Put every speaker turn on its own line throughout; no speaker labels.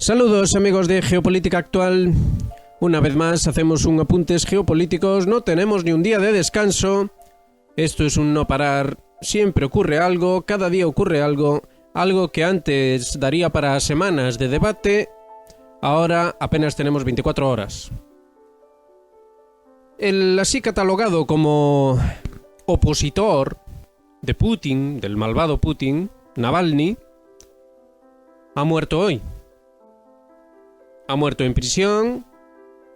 Saludos amigos de Geopolítica Actual. Una vez más hacemos un apuntes geopolíticos, no tenemos ni un día de descanso. Esto es un no parar, siempre ocurre algo, cada día ocurre algo, algo que antes daría para semanas de debate, ahora apenas tenemos 24 horas. El así catalogado como opositor de Putin, del malvado Putin, Navalny, ha muerto hoy. Ha muerto en prisión,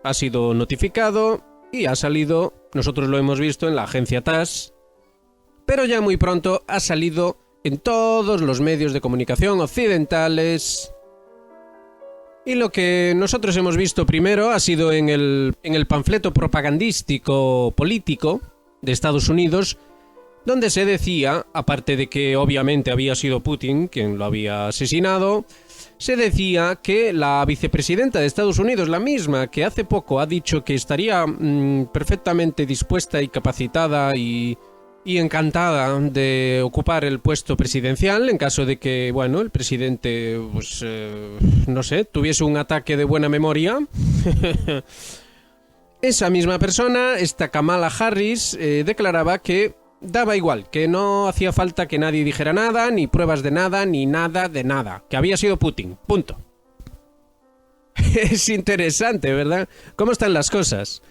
ha sido notificado y ha salido, nosotros lo hemos visto en la agencia TASS, pero ya muy pronto ha salido en todos los medios de comunicación occidentales. Y lo que nosotros hemos visto primero ha sido en el panfleto propagandístico político de Estados Unidos, donde se decía, aparte de que obviamente había sido Putin quien lo había asesinado, se decía que la vicepresidenta de Estados Unidos, la misma que hace poco ha dicho que estaría perfectamente dispuesta y capacitada y encantada de ocupar el puesto presidencial en caso de que, bueno, el presidente, pues, no sé, tuviese un ataque de buena memoria. Esa misma persona, esta Kamala Harris, declaraba que daba igual, que no hacía falta que nadie dijera nada, ni pruebas de nada, ni nada de nada, que había sido Putin, punto. Es interesante, ¿verdad? ¿Cómo están las cosas?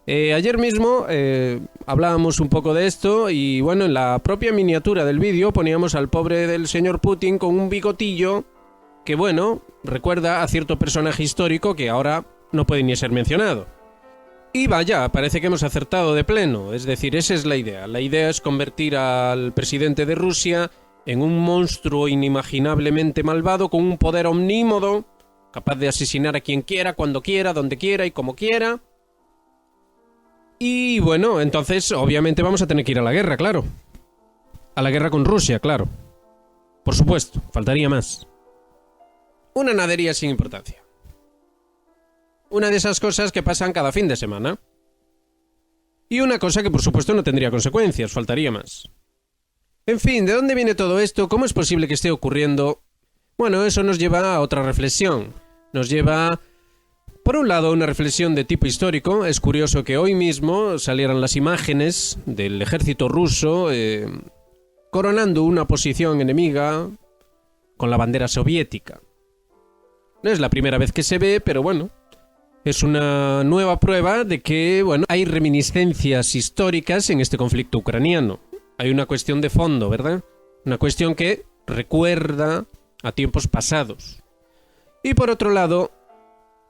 Ayer mismo hablábamos un poco de esto y bueno, en la propia miniatura del vídeo poníamos al pobre del señor Putin con un bigotillo que bueno, recuerda a cierto personaje histórico que ahora no puede ni ser mencionado. Y vaya, parece que hemos acertado de pleno, es decir, esa es la idea. La idea es convertir al presidente de Rusia en un monstruo inimaginablemente malvado con un poder omnímodo, capaz de asesinar a quien quiera, cuando quiera, donde quiera y como quiera. Y bueno, entonces obviamente vamos a tener que ir a la guerra, claro. A la guerra con Rusia, claro. Por supuesto, faltaría más. Una nadería sin importancia. Una de esas cosas que pasan cada fin de semana. Y una cosa que por supuesto no tendría consecuencias, faltaría más. En fin, ¿de dónde viene todo esto? ¿Cómo es posible que esté ocurriendo? Bueno, eso nos lleva a otra reflexión. Nos lleva, por un lado, a una reflexión de tipo histórico. Es curioso que hoy mismo salieran las imágenes del ejército ruso coronando una posición enemiga con la bandera soviética. No es la primera vez que se ve, pero bueno, es una nueva prueba de que, bueno, hay reminiscencias históricas en este conflicto ucraniano. Hay una cuestión de fondo, ¿verdad? Una cuestión que recuerda a tiempos pasados. Y por otro lado,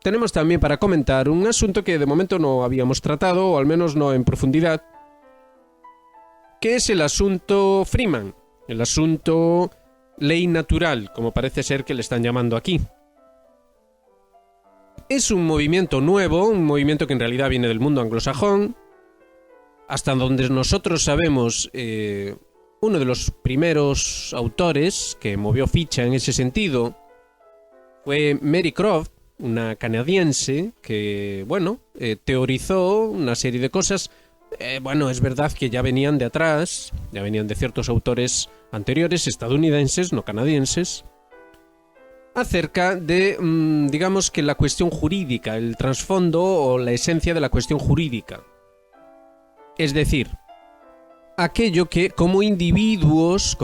tenemos también para comentar un asunto que de momento no habíamos tratado, o al menos no en profundidad, que es el asunto Freeman, el asunto ley natural, como parece ser que le están llamando aquí. Es un movimiento nuevo, un movimiento que en realidad viene del mundo anglosajón. Hasta donde nosotros sabemos, uno de los primeros autores que movió ficha en ese sentido fue Mary Croft, una canadiense que, bueno, teorizó una serie de cosas. Bueno, es verdad que ya venían de atrás, ya venían de ciertos autores anteriores, estadounidenses, no canadienses, acerca de, digamos que la cuestión jurídica, el trasfondo o la esencia de la cuestión jurídica. Es decir, aquello que como individuos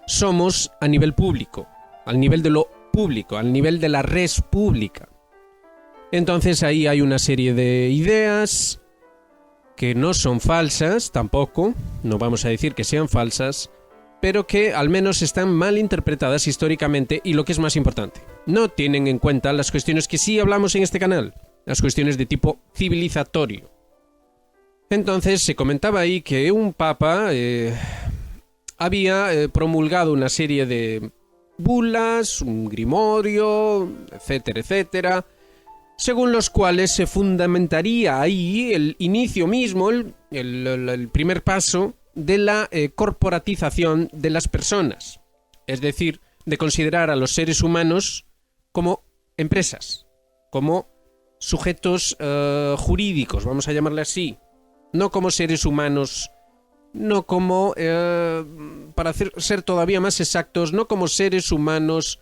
somos a nivel público, al nivel de lo público, al nivel de la res pública. Entonces ahí hay una serie de ideas que no son falsas tampoco, no vamos a decir que sean falsas, pero que al menos están mal interpretadas históricamente y lo que es más importante, no tienen en cuenta las cuestiones que sí hablamos en este canal, las cuestiones de tipo civilizatorio. Entonces se comentaba ahí que un papa había promulgado una serie de bulas, un grimorio, etcétera, etcétera, según los cuales se fundamentaría ahí el inicio mismo, el primer paso de la corporatización de las personas, es decir, de considerar a los seres humanos como empresas, como sujetos jurídicos, vamos a llamarle así, no como seres humanos, no como, para ser todavía más exactos, no como seres humanos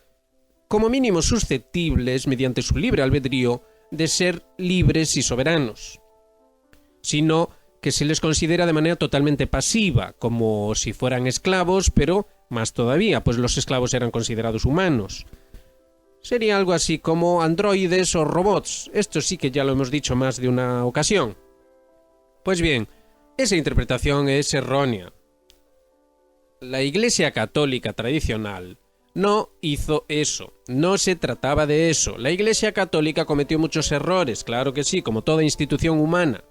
como mínimo susceptibles, mediante su libre albedrío, de ser libres y soberanos, sino que se les considera de manera totalmente pasiva, como si fueran esclavos, pero más todavía, pues los esclavos eran considerados humanos. Sería algo así como androides o robots. Esto sí que ya lo hemos dicho más de una ocasión. Pues bien, esa interpretación es errónea. La Iglesia Católica tradicional no hizo eso, no se trataba de eso. La Iglesia Católica cometió muchos errores, claro que sí, como toda institución humana.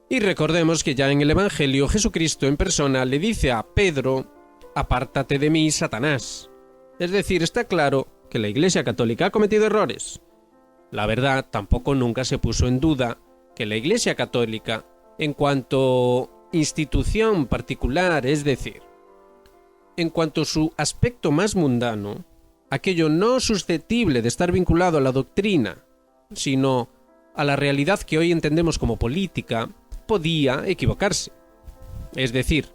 Y recordemos que ya en el Evangelio Jesucristo en persona le dice a Pedro: «Apártate de mí, Satanás». Es decir, está claro que la Iglesia Católica ha cometido errores. La verdad, tampoco nunca se puso en duda que la Iglesia Católica, en cuanto institución particular, es decir, en cuanto a su aspecto más mundano, aquello no susceptible de estar vinculado a la doctrina, sino a la realidad que hoy entendemos como política, podía equivocarse. Es decir,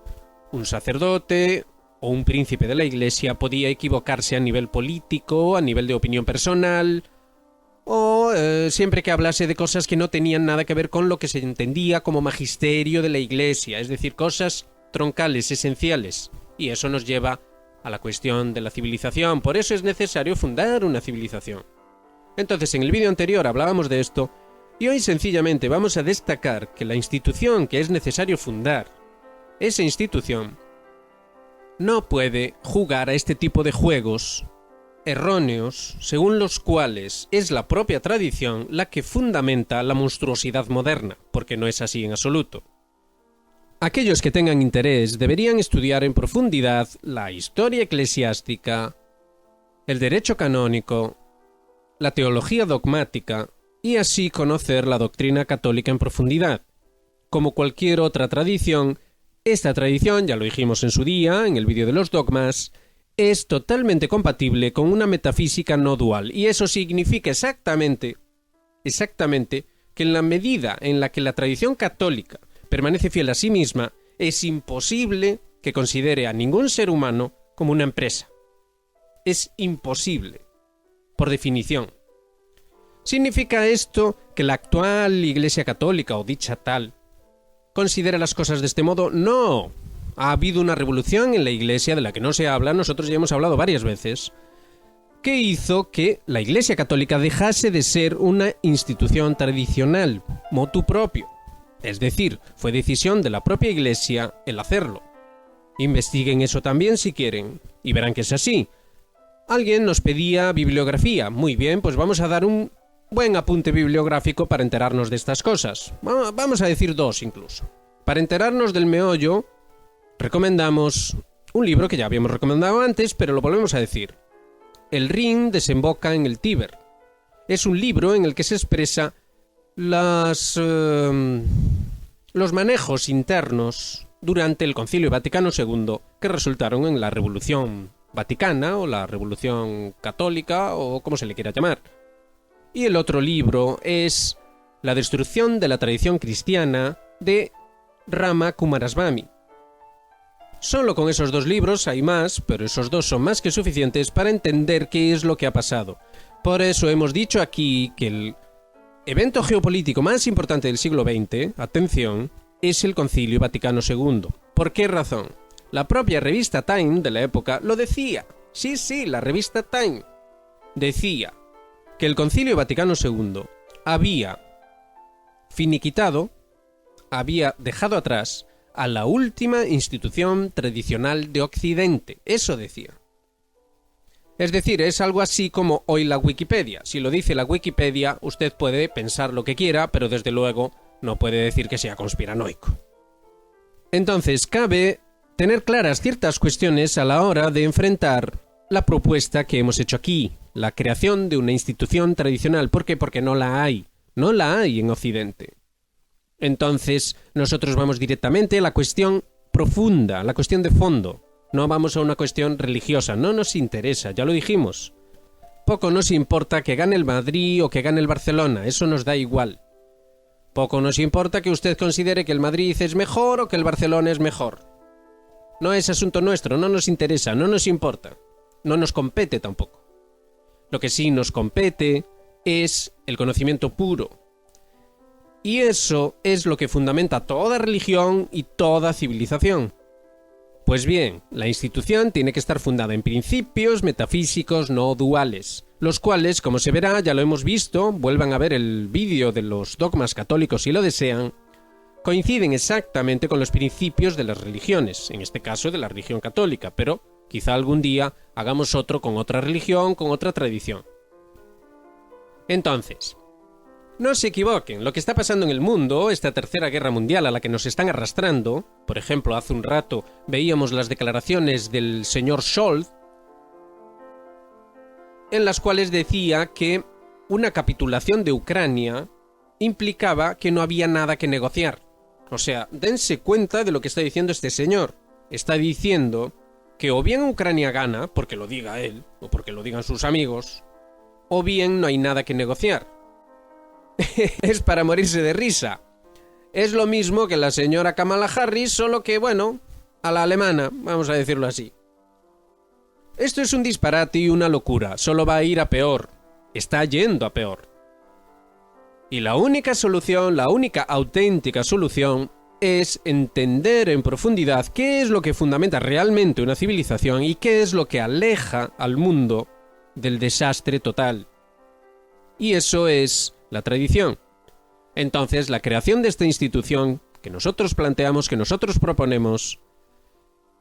un sacerdote o un príncipe de la Iglesia podía equivocarse a nivel político, a nivel de opinión personal, o siempre que hablase de cosas que no tenían nada que ver con lo que se entendía como magisterio de la Iglesia, es decir, cosas troncales, esenciales. Y eso nos lleva a la cuestión de la civilización. Por eso es necesario fundar una civilización. Entonces, en el vídeo anterior hablábamos de esto, y hoy sencillamente vamos a destacar que la institución que es necesario fundar, esa institución, no puede jugar a este tipo de juegos erróneos, según los cuales es la propia tradición la que fundamenta la monstruosidad moderna, porque no es así en absoluto. Aquellos que tengan interés deberían estudiar en profundidad la historia eclesiástica, el derecho canónico, la teología dogmática, y así conocer la doctrina católica en profundidad. Como cualquier otra tradición, esta tradición, ya lo dijimos en su día, en el vídeo de los dogmas, es totalmente compatible con una metafísica no dual, y eso significa exactamente que en la medida en la que la tradición católica permanece fiel a sí misma, es imposible que considere a ningún ser humano como una empresa. Es imposible, por definición. ¿Significa esto que la actual Iglesia Católica, o dicha tal, considera las cosas de este modo? No. Ha habido una revolución en la Iglesia de la que no se habla, nosotros ya hemos hablado varias veces, que hizo que la Iglesia Católica dejase de ser una institución tradicional, motu propio. Es decir, fue decisión de la propia Iglesia el hacerlo. Investiguen eso también si quieren, y verán que es así. Alguien nos pedía bibliografía. Muy bien, pues vamos a dar un buen apunte bibliográfico para enterarnos de estas cosas. Vamos a decir dos incluso. Para enterarnos del meollo, recomendamos un libro que ya habíamos recomendado antes, pero lo volvemos a decir. El Rin desemboca en el Tíber. Es un libro en el que se expresa los manejos internos durante el Concilio Vaticano II que resultaron en la Revolución Vaticana o la Revolución Católica o como se le quiera llamar. Y el otro libro es La destrucción de la tradición cristiana de Rama Kumaraswamy. Solo con esos dos libros hay más, pero esos dos son más que suficientes para entender qué es lo que ha pasado. Por eso hemos dicho aquí que el evento geopolítico más importante del siglo XX, atención, es el Concilio Vaticano II. ¿Por qué razón? La propia revista Time de la época lo decía. Sí, la revista Time decía que el Concilio Vaticano II había finiquitado, había dejado atrás a la última institución tradicional de Occidente. Eso decía. Es decir, es algo así como hoy la Wikipedia. Si lo dice la Wikipedia, usted puede pensar lo que quiera, pero desde luego no puede decir que sea conspiranoico. Entonces, cabe tener claras ciertas cuestiones a la hora de enfrentar la propuesta que hemos hecho aquí, la creación de una institución tradicional. ¿Por qué? Porque no la hay. No la hay en Occidente. Entonces, nosotros vamos directamente a la cuestión profunda, a la cuestión de fondo. No vamos a una cuestión religiosa, no nos interesa, ya lo dijimos. Poco nos importa que gane el Madrid o que gane el Barcelona, eso nos da igual. Poco nos importa que usted considere que el Madrid es mejor o que el Barcelona es mejor. No es asunto nuestro, no nos interesa, no nos importa. No nos compete tampoco. Lo que sí nos compete es el conocimiento puro. Y eso es lo que fundamenta toda religión y toda civilización. Pues bien, la institución tiene que estar fundada en principios metafísicos no duales, los cuales, como se verá, ya lo hemos visto, vuelvan a ver el vídeo de los dogmas católicos si lo desean, coinciden exactamente con los principios de las religiones, en este caso de la religión católica, pero quizá algún día hagamos otro con otra religión, con otra tradición. Entonces, no se equivoquen, lo que está pasando en el mundo, esta tercera guerra mundial a la que nos están arrastrando, por ejemplo, hace un rato veíamos las declaraciones del señor Scholz, en las cuales decía que una capitulación de Ucrania implicaba que no había nada que negociar. O sea, dense cuenta de lo que está diciendo este señor. Está diciendo que o bien Ucrania gana, porque lo diga él, o porque lo digan sus amigos, o bien no hay nada que negociar. Es para morirse de risa. Es lo mismo que la señora Kamala Harris, solo que, bueno, a la alemana, vamos a decirlo así. Esto es un disparate y una locura, solo va a ir a peor. Está yendo a peor. Y la única solución, la única auténtica solución, es entender en profundidad qué es lo que fundamenta realmente una civilización y qué es lo que aleja al mundo del desastre total. Y eso es la tradición. Entonces, la creación de esta institución que nosotros planteamos, que nosotros proponemos,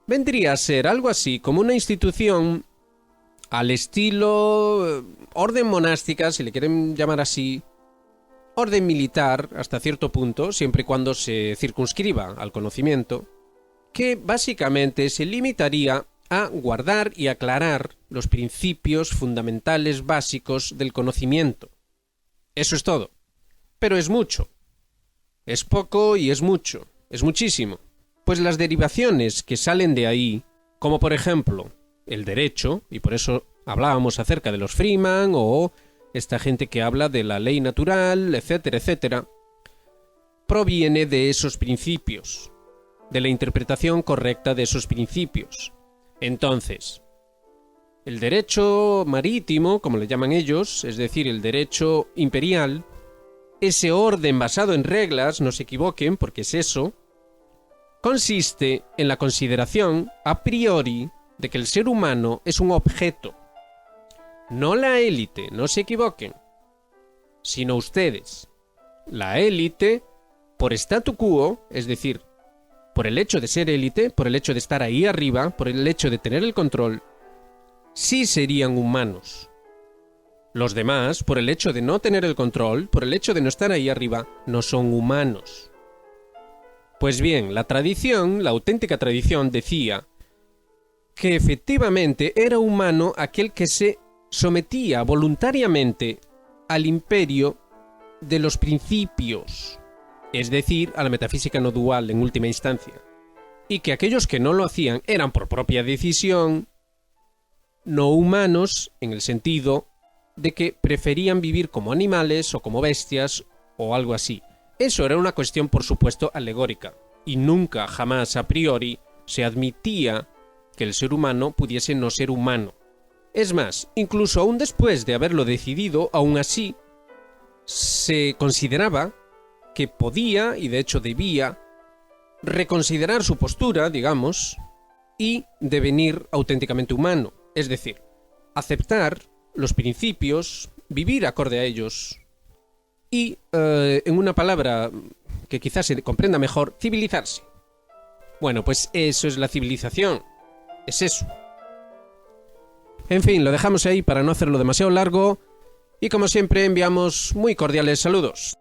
vendría a ser algo así como una institución al estilo orden monástica, si le quieren llamar así, orden militar hasta cierto punto, siempre y cuando se circunscriba al conocimiento, que básicamente se limitaría a guardar y aclarar los principios fundamentales básicos del conocimiento. Eso es todo. Pero es mucho. Es poco y es mucho. Es muchísimo. Pues las derivaciones que salen de ahí, como por ejemplo el derecho, y por eso hablábamos acerca de los Freeman o esta gente que habla de la ley natural, etcétera, etcétera, proviene de esos principios, de la interpretación correcta de esos principios. Entonces, el derecho marítimo, como le llaman ellos, es decir, el derecho imperial, ese orden basado en reglas, no se equivoquen porque es eso, consiste en la consideración a priori de que el ser humano es un objeto. No la élite, no se equivoquen, sino ustedes. La élite, por statu quo, es decir, por el hecho de ser élite, por el hecho de estar ahí arriba, por el hecho de tener el control, sí serían humanos. Los demás, por el hecho de no tener el control, por el hecho de no estar ahí arriba, no son humanos. Pues bien, la tradición, la auténtica tradición, decía que efectivamente era humano aquel que se sometía voluntariamente al imperio de los principios, es decir, a la metafísica no dual en última instancia, y que aquellos que no lo hacían eran por propia decisión no humanos en el sentido de que preferían vivir como animales o como bestias o algo así. Eso era una cuestión, por supuesto, alegórica, y nunca, jamás, a priori, se admitía que el ser humano pudiese no ser humano. Es más, incluso aún después de haberlo decidido, aún así, se consideraba que podía, y de hecho debía, reconsiderar su postura, digamos, y devenir auténticamente humano. Es decir, aceptar los principios, vivir acorde a ellos y, en una palabra que quizás se comprenda mejor, civilizarse. Bueno, pues eso es la civilización. Es eso. En fin, lo dejamos ahí para no hacerlo demasiado largo y como siempre enviamos muy cordiales saludos.